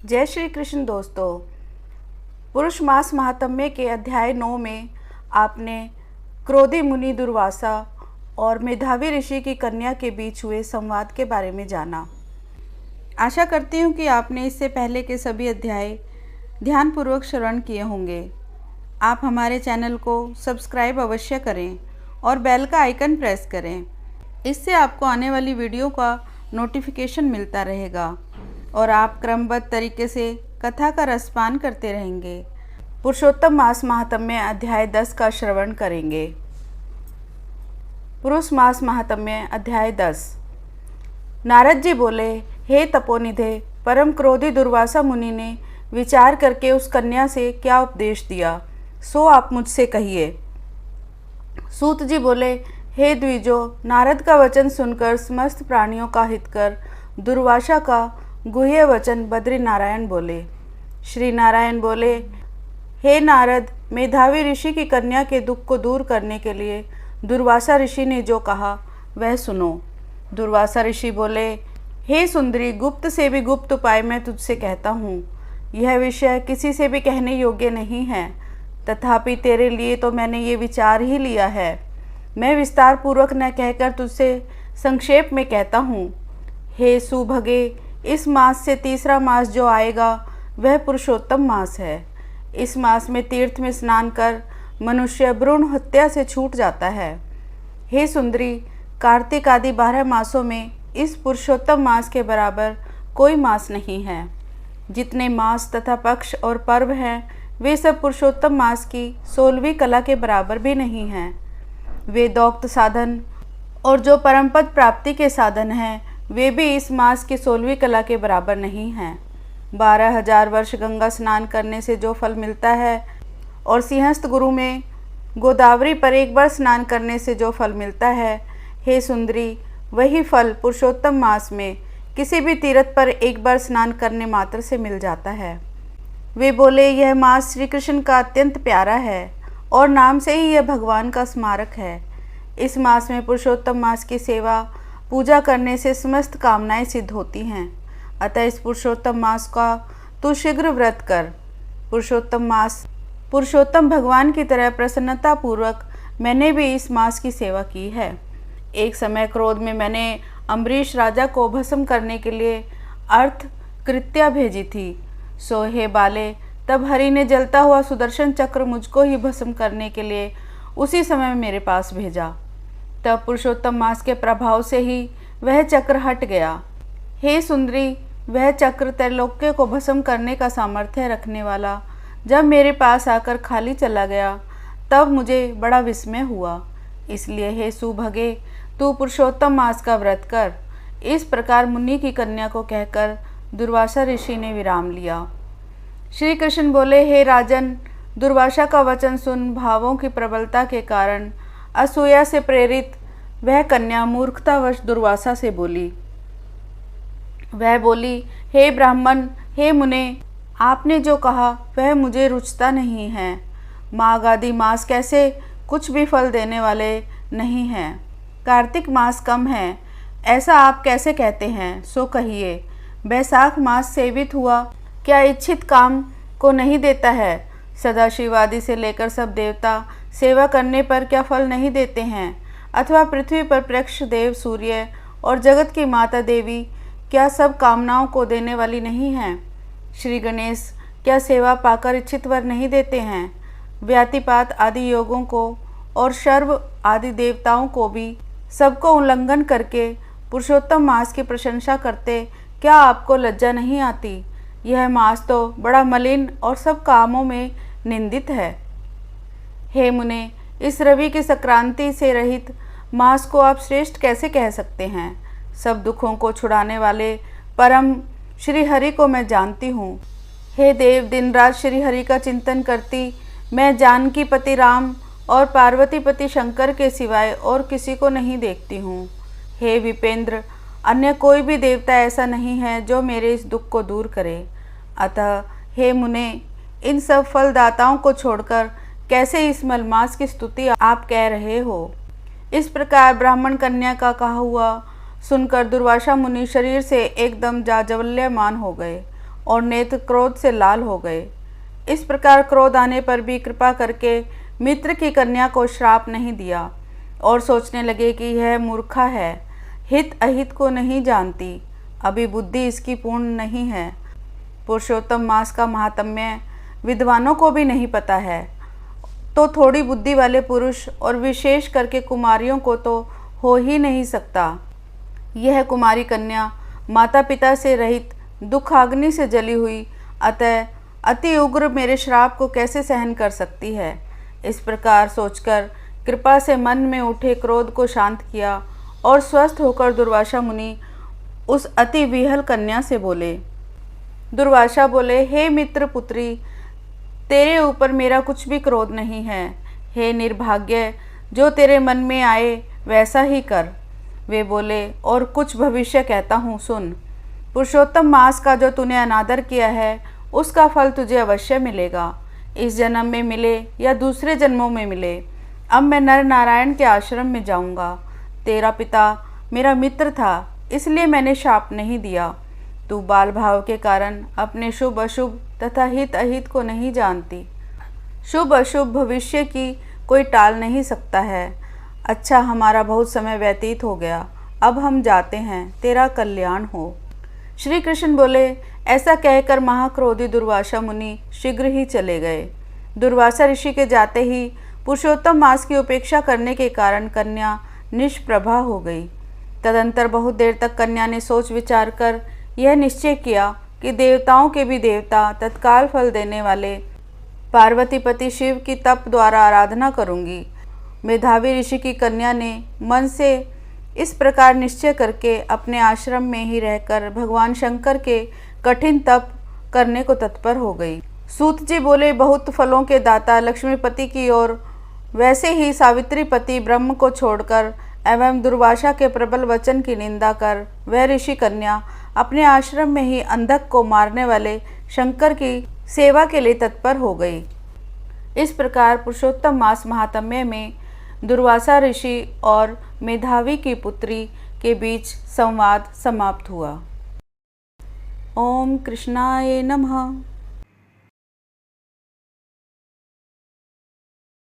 जय श्री कृष्ण दोस्तों। पुरुष मास महात्म्य के अध्याय 9 में आपने क्रोधी मुनि दुर्वासा और मेधावी ऋषि की कन्या के बीच हुए संवाद के बारे में जाना। आशा करती हूँ कि आपने इससे पहले के सभी अध्याय ध्यानपूर्वक श्रवण किए होंगे। आप हमारे चैनल को सब्सक्राइब अवश्य करें और बेल का आइकन प्रेस करें। इससे आपको आने वाली वीडियो का नोटिफिकेशन मिलता रहेगा और आप क्रमबद्ध तरीके से कथा का रसपान करते रहेंगे। पुरुषोत्तम मास महात्म्य अध्याय 10 का श्रवण करेंगे। पुरुष मास महात्म्य अध्याय 10। नारद जी बोले, हे तपोनिधे, परम क्रोधी दुर्वासा मुनि ने विचार करके उस कन्या से क्या उपदेश दिया, सो आप मुझसे कहिए। सूत जी बोले, हे द्विजो, नारद का वचन सुनकर समस्त प्राणियों का हित कर दुर्वासा का गुह्य वचन बद्री नारायण बोले। श्री नारायण बोले, हे नारद, मेधावी ऋषि की कन्या के दुख को दूर करने के लिए दुर्वासा ऋषि ने जो कहा वह सुनो। दुर्वासा ऋषि बोले, हे सुंदरी, गुप्त से भी गुप्त उपाय मैं तुझसे कहता हूँ। यह विषय किसी से भी कहने योग्य नहीं है, तथापि तेरे लिए तो मैंने ये विचार ही लिया है। मैं विस्तार पूर्वक न कहकर तुझसे संक्षेप में कहता हूँ। हे सुभगे, इस मास से तीसरा मास जो आएगा वह पुरुषोत्तम मास है। इस मास में तीर्थ में स्नान कर मनुष्य भ्रूण हत्या से छूट जाता है। हे सुंदरी, कार्तिक आदि 12 मासों में इस पुरुषोत्तम मास के बराबर कोई मास नहीं है। जितने मास तथा पक्ष और पर्व हैं वे सब पुरुषोत्तम मास की 16वीं कला के बराबर भी नहीं हैं। वेदोक्त साधन और जो परमपद प्राप्ति के साधन हैं वे भी इस मास की 16वीं कला के बराबर नहीं हैं। 12,000 वर्ष गंगा स्नान करने से जो फल मिलता है और सिंहस्थ गुरु में गोदावरी पर एक बार स्नान करने से जो फल मिलता है, हे सुंदरी, वही फल पुरुषोत्तम मास में किसी भी तीर्थ पर एक बार स्नान करने मात्र से मिल जाता है। वे बोले, यह मास श्री कृष्ण का अत्यंत प्यारा है और नाम से ही यह भगवान का स्मारक है। इस मास में पुरुषोत्तम मास की सेवा पूजा करने से समस्त कामनाएं सिद्ध होती हैं। अतः इस पुरुषोत्तम मास का तू शीघ्र व्रत कर। पुरुषोत्तम मास पुरुषोत्तम भगवान की तरह प्रसन्नता पूर्वक मैंने भी इस मास की सेवा की है। एक समय क्रोध में मैंने अम्बरीश राजा को भस्म करने के लिए अर्थ कृत्या भेजी थी। सो हे बाले, तब हरि ने जलता हुआ सुदर्शन चक्र मुझको ही भस्म करने के लिए उसी समय मेरे पास भेजा। तब पुरुषोत्तम मास के प्रभाव से ही वह चक्र हट गया। हे सुंदरी, वह चक्र त्रैलोक्य को भस्म करने का सामर्थ्य रखने वाला जब मेरे पास आकर खाली चला गया तब मुझे बड़ा विस्मय हुआ। इसलिए हे सुभगे, तू पुरुषोत्तम मास का व्रत कर। इस प्रकार मुनि की कन्या को कहकर दुर्वासा ऋषि ने विराम लिया। श्री कृष्ण बोले, हे राजन, दुर्वासा का वचन सुन भावों की प्रबलता के कारण असूया से प्रेरित वह कन्या मूर्खतावश दुर्वासा से बोली। वह बोली, हे ब्राह्मण, हे मुने, आपने जो कहा वह मुझे रुचता नहीं है। माघ आदि मास कैसे कुछ भी फल देने वाले नहीं हैं। कार्तिक मास कम है, ऐसा आप कैसे कहते हैं, सो कहिए। बैसाख मास सेवित हुआ क्या इच्छित काम को नहीं देता है। सदाशिव आदि से लेकर सब देवता सेवा करने पर क्या फल नहीं देते हैं। अथवा पृथ्वी पर प्रक्ष देव सूर्य और जगत की माता देवी क्या सब कामनाओं को देने वाली नहीं हैं। श्री गणेश क्या सेवा पाकर इच्छित वर नहीं देते हैं। व्यातिपात आदि योगों को और शर्व आदि देवताओं को भी सबको उल्लंघन करके पुरुषोत्तम मास की प्रशंसा करते क्या आपको लज्जा नहीं आती। यह मास तो बड़ा मलिन और सब कामों में निंदित है। हे मुने, इस रवि की संक्रांति से रहित मास को आप श्रेष्ठ कैसे कह सकते हैं। सब दुखों को छुड़ाने वाले परम श्री हरि को मैं जानती हूँ। हे देव, दिन रात श्री हरि का चिंतन करती मैं जानकी पति राम और पार्वती पति शंकर के सिवाय और किसी को नहीं देखती हूँ। हे विपेंद्र, अन्य कोई भी देवता ऐसा नहीं है जो मेरे इस दुख को दूर करे। अतः हे मुने, इन सब फलदाताओं को छोड़कर कैसे इस मलमास की स्तुति आप कह रहे हो। इस प्रकार ब्राह्मण कन्या का कहा हुआ सुनकर दुर्वासा मुनि शरीर से एकदम जाज्वल्यमान हो गए और नेत्र क्रोध से लाल हो गए। इस प्रकार क्रोध आने पर भी कृपा करके मित्र की कन्या को श्राप नहीं दिया और सोचने लगे कि यह मूर्खा है, हित अहित को नहीं जानती, अभी बुद्धि इसकी पूर्ण नहीं है। पुरुषोत्तम मास का महात्म्य विद्वानों को भी नहीं पता है, तो थोड़ी बुद्धि वाले पुरुष और विशेष करके कुमारियों को तो हो ही नहीं सकता। यह कुमारी कन्या माता पिता से रहित दुखाग्नि से जली हुई, अतः अति उग्र मेरे श्राप को कैसे सहन कर सकती है। इस प्रकार सोचकर कृपा से मन में उठे क्रोध को शांत किया और स्वस्थ होकर दुर्वासा मुनि उस अति विहल कन्या से बोले। दुर्वासा बोले, हे मित्र पुत्री, तेरे ऊपर मेरा कुछ भी क्रोध नहीं है। हे निर्भाग्य, जो तेरे मन में आए वैसा ही कर। वे बोले, और कुछ भविष्य कहता हूँ, सुन। पुरुषोत्तम मास का जो तूने अनादर किया है उसका फल तुझे अवश्य मिलेगा, इस जन्म में मिले या दूसरे जन्मों में मिले। अब मैं नर नारायण के आश्रम में जाऊंगा। तेरा पिता मेरा मित्र था, इसलिए मैंने शाप नहीं दिया। तू बाल भाव के कारण अपने शुभ अशुभ तथा हित अहित को नहीं जानती। शुभ अशुभ भविष्य की कोई टाल नहीं सकता है। अच्छा, हमारा बहुत समय व्यतीत हो गया, अब हम जाते हैं, तेरा कल्याण हो। श्री कृष्ण बोले। ऐसा कहकर महाक्रोधी दुर्वासा मुनि शीघ्र ही चले गए। दुर्वासा ऋषि के जाते ही पुरुषोत्तम मास की उपेक्षा करने के कारण कन्या निष्प्रभा हो गई। तदंतर बहुत देर तक कन्या ने सोच विचार कर यह निश्चय किया कि देवताओं के भी देवता तत्काल फल देने वाले पार्वतीपति शिव की तप द्वारा आराधना करूंगी। मेधावी ऋषि की कन्या ने मन से इस प्रकार निश्चय करके अपने आश्रम में ही रहकर भगवान शंकर के कठिन तप करने को तत्पर हो गई। सूत जी बोले, बहुत फलों के दाता लक्ष्मीपति की ओर वैसे ही सावित्री पति ब्रह्म को छोड़कर एवं दुर्वासा के प्रबल वचन की निंदा कर वह ऋषि कन्या अपने आश्रम में ही अंधक को मारने वाले शंकर की सेवा के लिए तत्पर हो गई। इस प्रकार पुरुषोत्तम मास महात्म्य में दुर्वासा ऋषि और मेधावी की पुत्री के बीच संवाद समाप्त हुआ। ओम कृष्णाय नमः।